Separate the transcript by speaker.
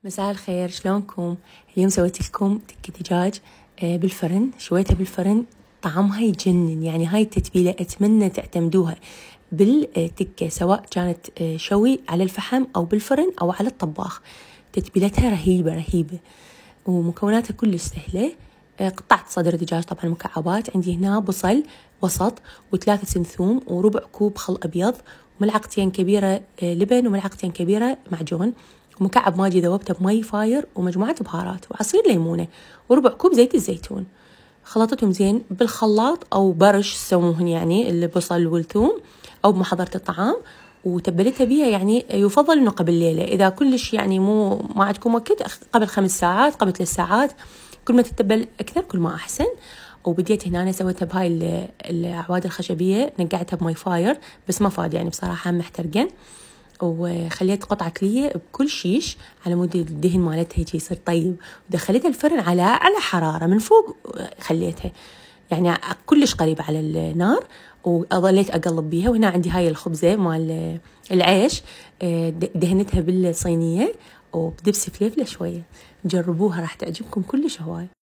Speaker 1: مساء الخير، شلونكم؟ اليوم سويت لكم تكة دجاج بالفرن. شويتها بالفرن طعمها يجنن، يعني هاي التتبيلة أتمنى تعتمدوها بالتكة سواء كانت شوي على الفحم أو بالفرن أو على الطباخ. تتبيلتها رهيبة رهيبة ومكوناتها كلش سهلة. قطعت صدر دجاج طبعا مكعبات. عندي هنا بصل وسط و3 سنثوم وربع كوب خل أبيض وملعقتين كبيرة لبن وملعقتين كبيرة معجون ومكعب ماجي ذوبته بمي فاير ومجموعة بهارات وعصير ليمونة وربع كوب زيت الزيتون. خلطتهم زين بالخلاط أو برش تسووهن، يعني البصل والثوم أو بمحضرة الطعام، وتبلتها بيها. يعني يفضل إنه قبل ليلة، إذا كلش يعني ما عندكم وقت قبل 5 ساعات قبل 3 ساعات. كل ما تتبل أكثر كل ما أحسن. وبديت هنا أنا سويتها بهاي الأعواد الخشبية، نقعتها بمي فاير بس ما فاد يعني بصراحة محترقن، وخليت قطعة ليا بكل شيش على مود الدهن مالتها يجي يصير طيب. ودخلتها الفرن على حرارة من فوق، خليتها يعني كلش قريبة على النار، وظليت أقلب بيها. وهنا عندي هاي الخبزة مال العيش، دهنتها بالصينية وبدبس فليفلة شوية. جربوها راح تعجبكم كلش هواي.